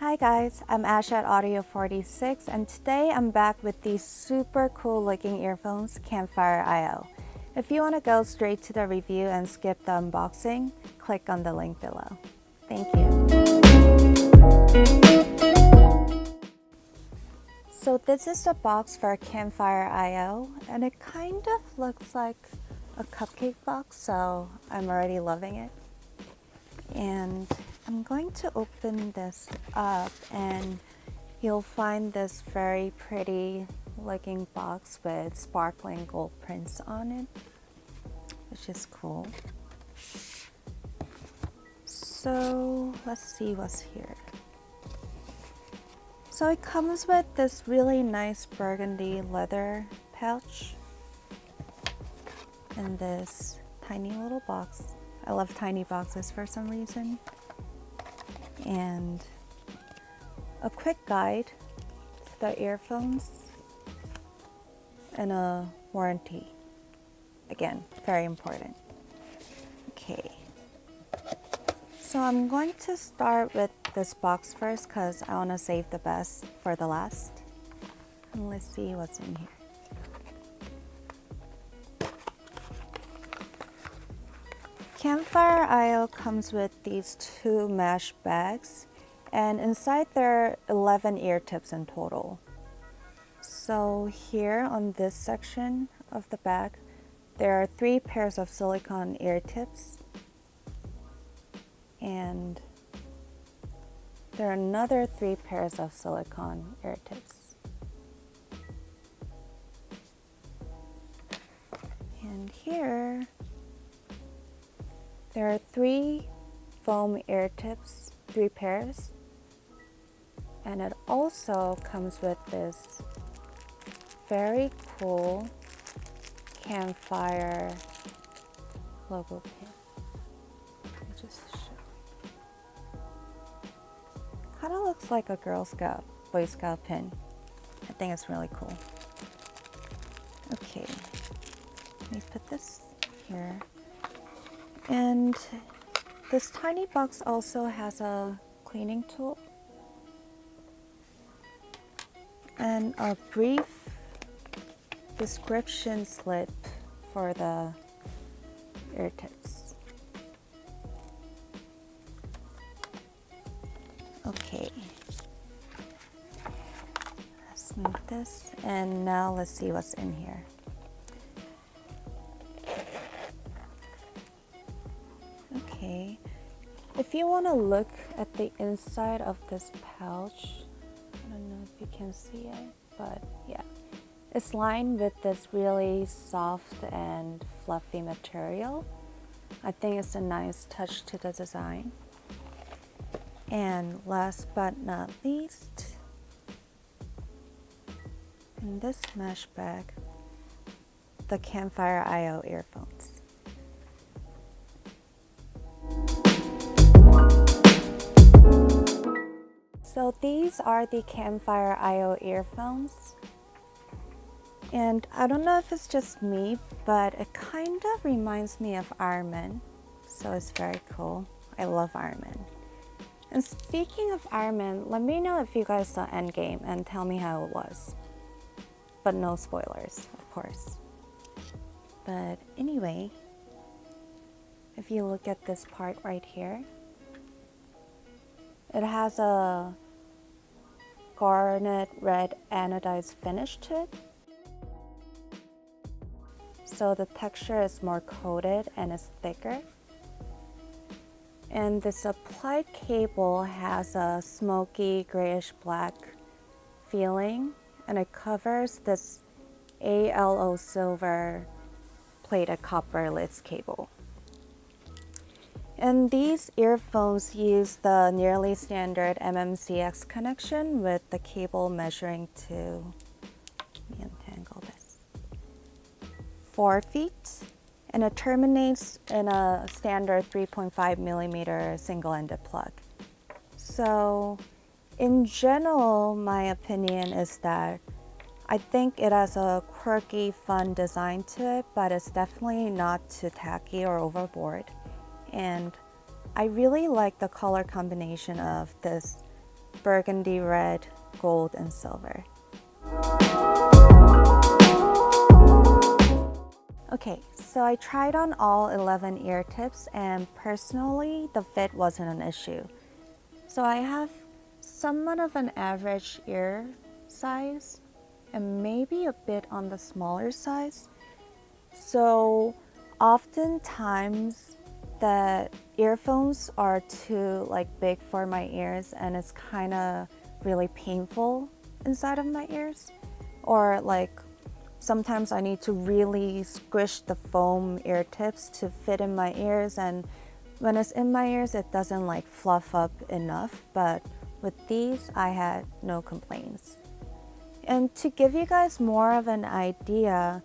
Hi guys, I'm Ash at Audio 46 and today I'm back with these super cool looking earphones, Campfire Io. If you want to go straight to the review and skip the unboxing, click on the link below. Thank you. So this is the box for Campfire Io and it kind of looks like a cupcake box, so I'm already loving it. And I'm going to open this up and you'll find this very pretty looking box with sparkling gold prints on it, which is cool. So let's see what's here. So it comes with this really nice burgundy leather pouch and this tiny little box. I love tiny boxes for some reason. And a quick guide to the earphones and a warranty. Again, very important. Okay. So I'm going to start with this box first because I want to save the best for the last. And let's see what's in here. Campfire Io comes with these two mesh bags, and inside there are 11 ear tips in total. So here on this section of the bag, there are 3 pairs of silicone ear tips, and there are another 3 pairs of silicone ear tips. And here, there are 3 foam ear tips, 3 pairs, and it also comes with this very cool Campfire logo pin. Let me just show. Kind of looks like a Girl Scout, Boy Scout pin. I think it's really cool. Okay, let me put this here. And this tiny box also has a cleaning tool and a brief description slip for the ear tips. Okay, let's move this, and now let's see what's in here. Okay, if you want to look at the inside of this pouch, I don't know if you can see it, but yeah, it's lined with this really soft and fluffy material. I think it's a nice touch to the design. And last but not least, in this mesh bag, the Campfire Io earphones. So these are the Campfire Io earphones, and I don't know if it's just me, but it kind of reminds me of Iron Man, so it's very cool. I love Iron Man. And speaking of Iron Man, let me know if you guys saw Endgame and tell me how it was. But no spoilers, of course. But anyway, if you look at this part right here, it has a garnet red anodized finish to it. So the texture is more coated and is thicker. And the supplied cable has a smoky grayish black feeling, and it covers this ALO silver plated copper lids cable. And these earphones use the nearly standard MMCX connection with the cable measuring to, let me untangle this, 4 feet, and it terminates in a standard 3.5 millimeter single-ended plug. So in general, my opinion is that I think it has a quirky, fun design to it, but it's definitely not too tacky or overboard. and I really like the color combination of this burgundy red, gold, and silver. Okay, so I tried on all 11 ear tips, and personally the fit wasn't an issue. So I have somewhat of an average ear size and maybe a bit on the smaller size. So oftentimes the earphones are too big for my ears, and it's kind of really painful inside of my ears. Or sometimes I need to really squish the foam ear tips to fit in my ears, and when it's in my ears it doesn't fluff up enough, but with these I had no complaints. And to give you guys more of an idea,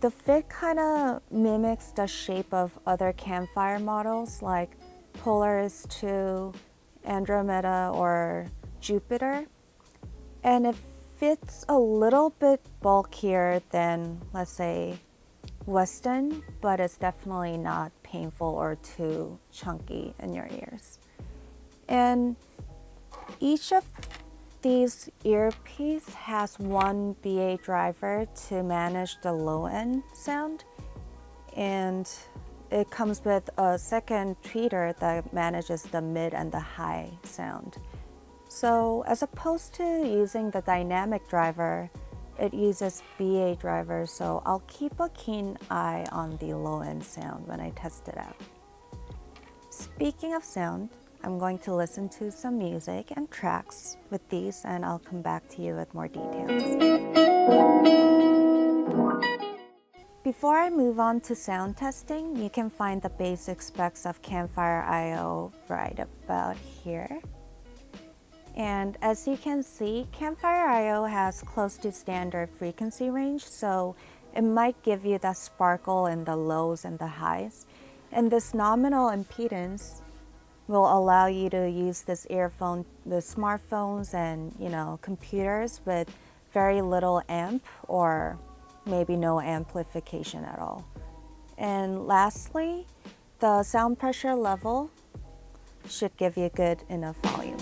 the fit kind of mimics the shape of other Campfire models like Polaris 2, Andromeda, or Jupiter. And it fits a little bit bulkier than, let's say, Weston, but it's definitely not painful or too chunky in your ears. And each of these earpiece has one BA driver to manage the low end sound, and it comes with a second tweeter that manages the mid and the high sound. So as opposed to using the dynamic driver, it uses BA driver, so I'll keep a keen eye on the low end sound when I test it out. Speaking of sound, I'm going to listen to some music and tracks with these, and I'll come back to you with more details. Before I move on to sound testing, you can find the basic specs of Campfire Io right about here. And as you can see, Campfire Io has close to standard frequency range, so it might give you that sparkle in the lows and the highs. And this nominal impedance will allow you to use this earphone with smartphones and computers with very little amp or maybe no amplification at all. And lastly, the sound pressure level should give you good enough volume.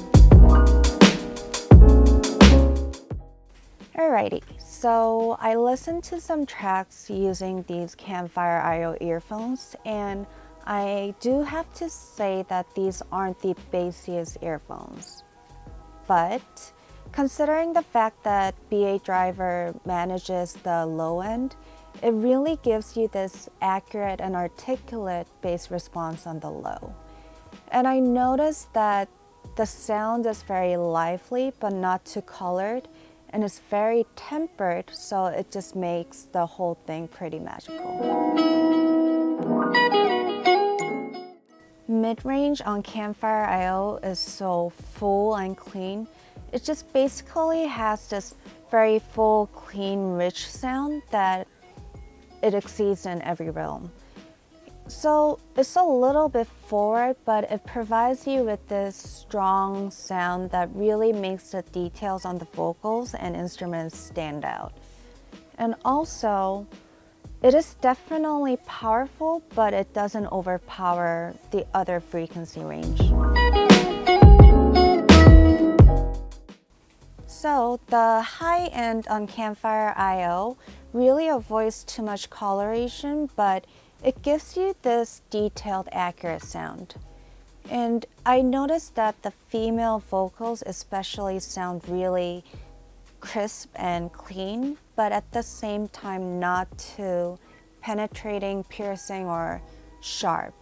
Alrighty, so I listened to some tracks using these Campfire Io earphones, and I do have to say that these aren't the bassiest earphones. But considering the fact that BA driver manages the low end, it really gives you this accurate and articulate bass response on the low. And I noticed that the sound is very lively but not too colored, and it's very tempered, so it just makes the whole thing pretty magical. Mid-range on Campfire Io is so full and clean. It just basically has this very full, clean, rich sound that it exceeds in every realm. So it's a little bit forward, but it provides you with this strong sound that really makes the details on the vocals and instruments stand out. And also, it is definitely powerful, but it doesn't overpower the other frequency range. So the high end on Campfire Io really avoids too much coloration, but it gives you this detailed, accurate sound. And I noticed that the female vocals especially sound really crisp and clean, but at the same time not too penetrating, piercing, or sharp.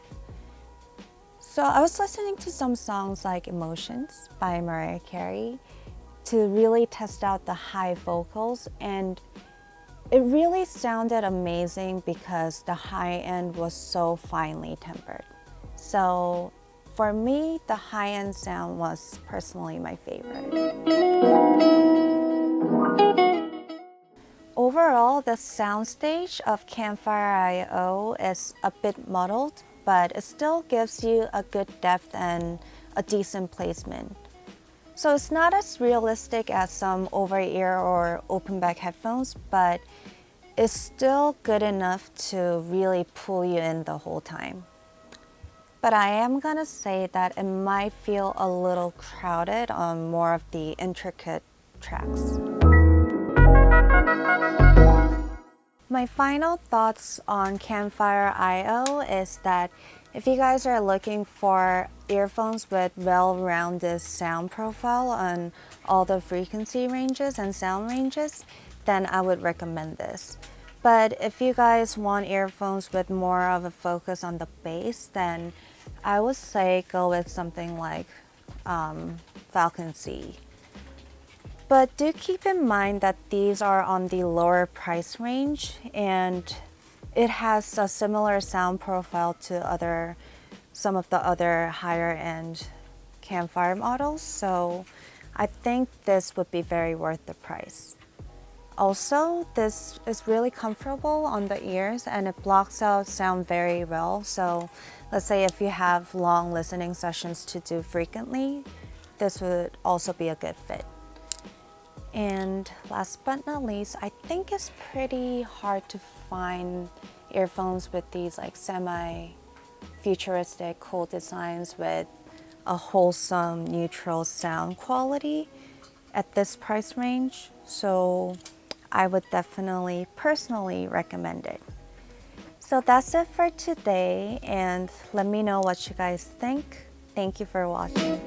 So I was listening to some songs like Emotions by Mariah Carey to really test out the high vocals, and it really sounded amazing because the high end was so finely tempered. So for me, the high end sound was personally my favorite. Overall, the soundstage of Campfire Io is a bit muddled, but it still gives you a good depth and a decent placement. So it's not as realistic as some over-ear or open-back headphones, but it's still good enough to really pull you in the whole time. but I am gonna say that it might feel a little crowded on more of the intricate tracks. My final thoughts on Campfire Io is that if you guys are looking for earphones with well-rounded sound profile on all the frequency ranges and sound ranges, then I would recommend this. But if you guys want earphones with more of a focus on the bass, then I would say go with something like Falcon C. But do keep in mind that these are on the lower price range and it has a similar sound profile to some of the other higher end Campfire models, so I think this would be very worth the price. Also, this is really comfortable on the ears and it blocks out sound very well, so let's say if you have long listening sessions to do frequently, this would also be a good fit. And last but not least, I think it's pretty hard to find earphones with these like semi-futuristic cool designs with a wholesome neutral sound quality at this price range. So I would definitely personally recommend it. So that's it for today, and let me know what you guys think. Thank you for watching.